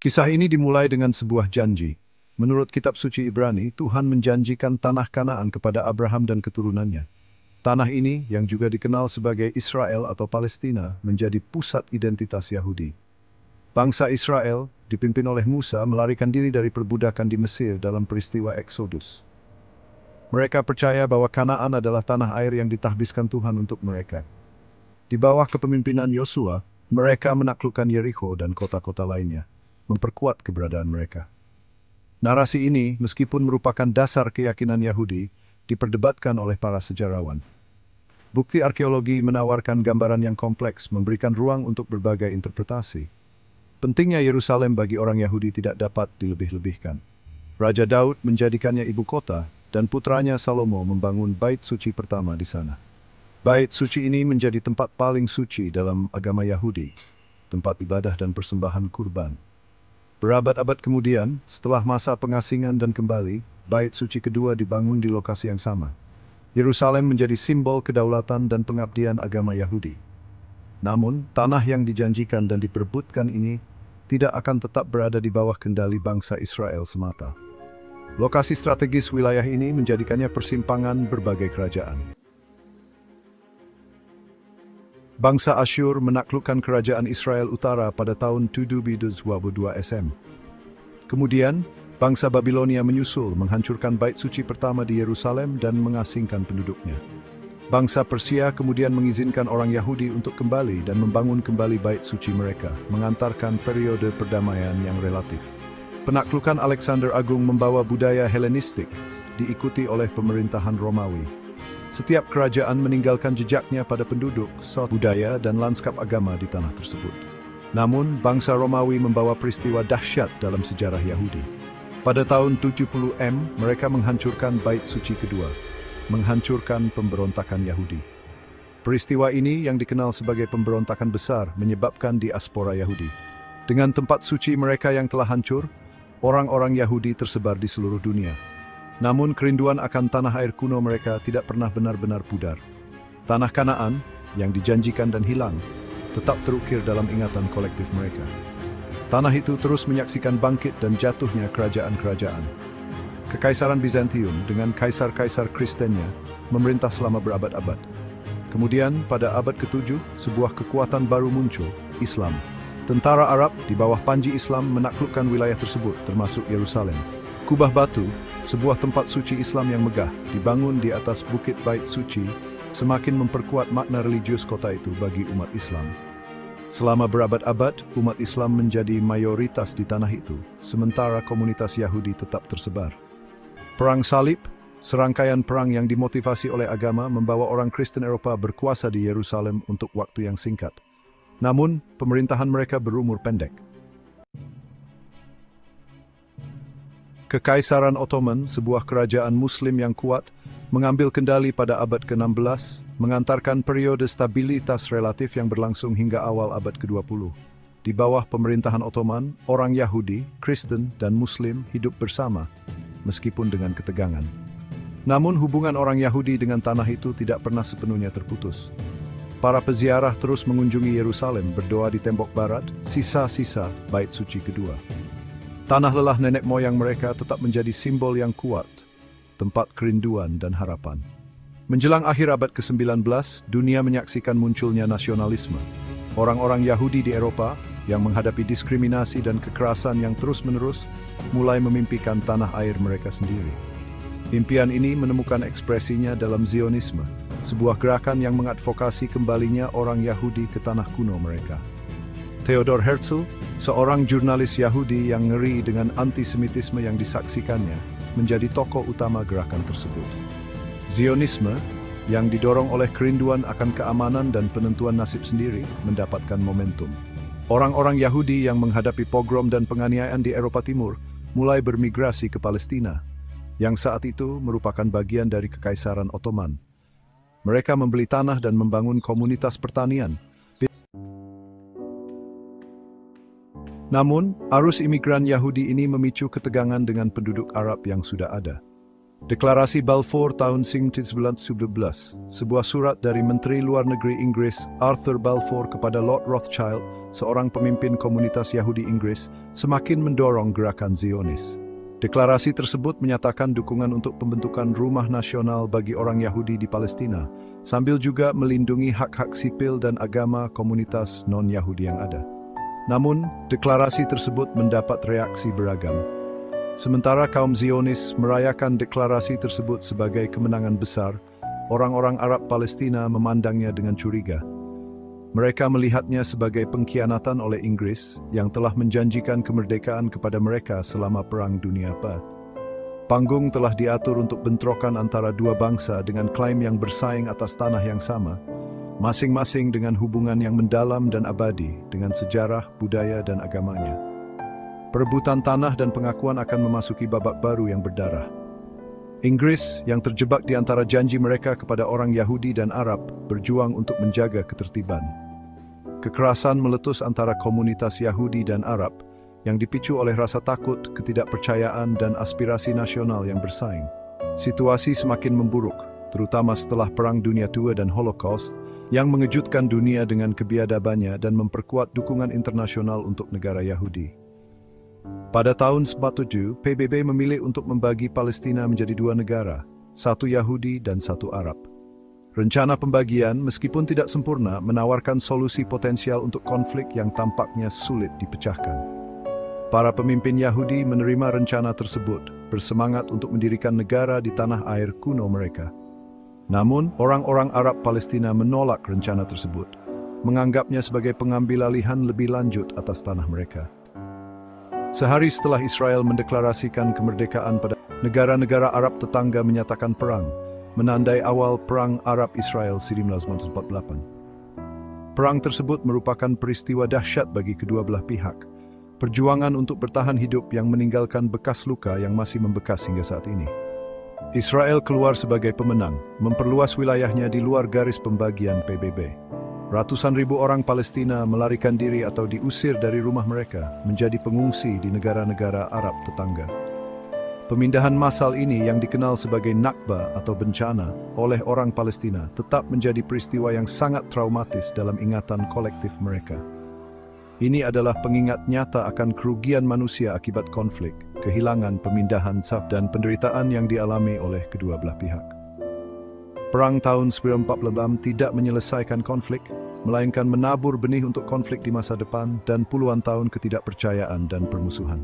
Kisah ini dimulai dengan sebuah janji. Menurut kitab suci Ibrani, Tuhan menjanjikan tanah Kanaan kepada Abraham dan keturunannya. Tanah ini, yang juga dikenal sebagai Israel atau Palestina, menjadi pusat identitas Yahudi. Bangsa Israel, dipimpin oleh Musa, melarikan diri dari perbudakan di Mesir dalam peristiwa Eksodus. Mereka percaya bahwa Kanaan adalah tanah air yang ditahbiskan Tuhan untuk mereka. Di bawah kepemimpinan Yosua, mereka menaklukkan Yerikho dan kota-kota lainnya, memperkuat keberadaan mereka. Narasi ini, meskipun merupakan dasar keyakinan Yahudi, diperdebatkan oleh para sejarawan. Bukti arkeologi menawarkan gambaran yang kompleks, memberikan ruang untuk berbagai interpretasi. Pentingnya Yerusalem bagi orang Yahudi tidak dapat dilebih-lebihkan. Raja Daud menjadikannya ibu kota, dan putranya Salomo membangun bait suci pertama di sana. Bait suci ini menjadi tempat paling suci dalam agama Yahudi, tempat ibadah dan persembahan kurban. Berabad-abad kemudian, setelah masa pengasingan dan kembali, bait suci kedua dibangun di lokasi yang sama. Yerusalem menjadi simbol kedaulatan dan pengabdian agama Yahudi. Namun, tanah yang dijanjikan dan diperebutkan ini tidak akan tetap berada di bawah kendali bangsa Israel semata. Lokasi strategis wilayah ini menjadikannya persimpangan berbagai kerajaan. Bangsa Asyur menaklukkan kerajaan Israel Utara pada tahun 722 SM. Kemudian, bangsa Babilonia menyusul menghancurkan bait suci pertama di Yerusalem dan mengasingkan penduduknya. Bangsa Persia kemudian mengizinkan orang Yahudi untuk kembali dan membangun kembali bait suci mereka, mengantarkan periode perdamaian yang relatif. Penaklukan Alexander Agung membawa budaya Helenistik, diikuti oleh pemerintahan Romawi. Setiap kerajaan meninggalkan jejaknya pada penduduk, budaya, dan lanskap agama di tanah tersebut. Namun, bangsa Romawi membawa peristiwa dahsyat dalam sejarah Yahudi. Pada tahun 70 mereka menghancurkan bait suci kedua, menghancurkan pemberontakan Yahudi. Peristiwa ini yang dikenal sebagai pemberontakan besar menyebabkan diaspora Yahudi. Dengan tempat suci mereka yang telah hancur, orang-orang Yahudi tersebar di seluruh dunia. Namun kerinduan akan tanah air kuno mereka tidak pernah benar-benar pudar. Tanah Kanaan, yang dijanjikan dan hilang, tetap terukir dalam ingatan kolektif mereka. Tanah itu terus menyaksikan bangkit dan jatuhnya kerajaan-kerajaan. Kekaisaran Bizantium dengan kaisar-kaisar Kristennya memerintah selama berabad-abad. Kemudian pada abad ke-7, sebuah kekuatan baru muncul, Islam. Tentara Arab di bawah panji Islam menaklukkan wilayah tersebut, termasuk Yerusalem. Kubah batu, sebuah tempat suci Islam yang megah, dibangun di atas bukit bait suci, semakin memperkuat makna religius kota itu bagi umat Islam. Selama berabad-abad, umat Islam menjadi mayoritas di tanah itu, sementara komunitas Yahudi tetap tersebar. Perang Salib, serangkaian perang yang dimotivasi oleh agama, membawa orang Kristen Eropa berkuasa di Yerusalem untuk waktu yang singkat. Namun, pemerintahan mereka berumur pendek. Kekaisaran Ottoman, sebuah kerajaan Muslim yang kuat, mengambil kendali pada abad ke-16, mengantarkan periode stabilitas relatif yang berlangsung hingga awal abad ke-20. Di bawah pemerintahan Ottoman, orang Yahudi, Kristen, dan Muslim hidup bersama, meskipun dengan ketegangan. Namun hubungan orang Yahudi dengan tanah itu tidak pernah sepenuhnya terputus. Para peziarah terus mengunjungi Yerusalem, berdoa di tembok barat, sisa-sisa bait suci kedua. Tanah lelah nenek moyang mereka tetap menjadi simbol yang kuat, tempat kerinduan dan harapan. Menjelang akhir abad ke-19, dunia menyaksikan munculnya nasionalisme. Orang-orang Yahudi di Eropa yang menghadapi diskriminasi dan kekerasan yang terus-menerus mulai memimpikan tanah air mereka sendiri. Impian ini menemukan ekspresinya dalam Zionisme, sebuah gerakan yang mengadvokasi kembalinya orang Yahudi ke tanah kuno mereka. Theodor Herzl, seorang jurnalis Yahudi yang ngeri dengan antisemitisme yang disaksikannya, menjadi tokoh utama gerakan tersebut. Zionisme, yang didorong oleh kerinduan akan keamanan dan penentuan nasib sendiri, mendapatkan momentum. Orang-orang Yahudi yang menghadapi pogrom dan penganiayaan di Eropa Timur mulai bermigrasi ke Palestina, yang saat itu merupakan bagian dari Kekaisaran Ottoman. Mereka membeli tanah dan membangun komunitas pertanian. Namun, arus imigran Yahudi ini memicu ketegangan dengan penduduk Arab yang sudah ada. Deklarasi Balfour tahun 1911, sebuah surat dari Menteri Luar Negeri Inggris Arthur Balfour kepada Lord Rothschild, seorang pemimpin komunitas Yahudi Inggris, semakin mendorong gerakan Zionis. Deklarasi tersebut menyatakan dukungan untuk pembentukan rumah nasional bagi orang Yahudi di Palestina, sambil juga melindungi hak-hak sipil dan agama komunitas non-Yahudi yang ada. Namun, deklarasi tersebut mendapat reaksi beragam. Sementara kaum Zionis merayakan deklarasi tersebut sebagai kemenangan besar, orang-orang Arab Palestina memandangnya dengan curiga. Mereka melihatnya sebagai pengkhianatan oleh Inggris yang telah menjanjikan kemerdekaan kepada mereka selama Perang Dunia II. Panggung telah diatur untuk bentrokan antara dua bangsa dengan klaim yang bersaing atas tanah yang sama, masing-masing dengan hubungan yang mendalam dan abadi dengan sejarah, budaya, dan agamanya. Perebutan tanah dan pengakuan akan memasuki babak baru yang berdarah. Inggris yang terjebak di antara janji mereka kepada orang Yahudi dan Arab berjuang untuk menjaga ketertiban. Kekerasan meletus antara komunitas Yahudi dan Arab yang dipicu oleh rasa takut, ketidakpercayaan, dan aspirasi nasional yang bersaing. Situasi semakin memburuk, terutama setelah Perang Dunia II dan Holocaust, yang mengejutkan dunia dengan kebiadabannya dan memperkuat dukungan internasional untuk negara Yahudi. Pada tahun 1947, PBB memilih untuk membagi Palestina menjadi dua negara, satu Yahudi dan satu Arab. Rencana pembagian, meskipun tidak sempurna, menawarkan solusi potensial untuk konflik yang tampaknya sulit dipecahkan. Para pemimpin Yahudi menerima rencana tersebut, bersemangat untuk mendirikan negara di tanah air kuno mereka. Namun, orang-orang Arab Palestina menolak rencana tersebut, menganggapnya sebagai pengambilalihan lebih lanjut atas tanah mereka. Sehari setelah Israel mendeklarasikan kemerdekaan pada negara-negara Arab tetangga menyatakan perang, menandai awal Perang Arab-Israel 1948. Perang tersebut merupakan peristiwa dahsyat bagi kedua belah pihak, perjuangan untuk bertahan hidup yang meninggalkan bekas luka yang masih membekas hingga saat ini. Israel keluar sebagai pemenang, memperluas wilayahnya di luar garis pembagian PBB. Ratusan ribu orang Palestina melarikan diri atau diusir dari rumah mereka, menjadi pengungsi di negara-negara Arab tetangga. Pemindahan massal ini yang dikenal sebagai Nakba atau bencana oleh orang Palestina tetap menjadi peristiwa yang sangat traumatis dalam ingatan kolektif mereka. Ini adalah pengingat nyata akan kerugian manusia akibat konflik, kehilangan, pemindahan, dan penderitaan yang dialami oleh kedua belah pihak. Perang tahun 1948 tidak menyelesaikan konflik, melainkan menabur benih untuk konflik di masa depan dan puluhan tahun ketidakpercayaan dan permusuhan.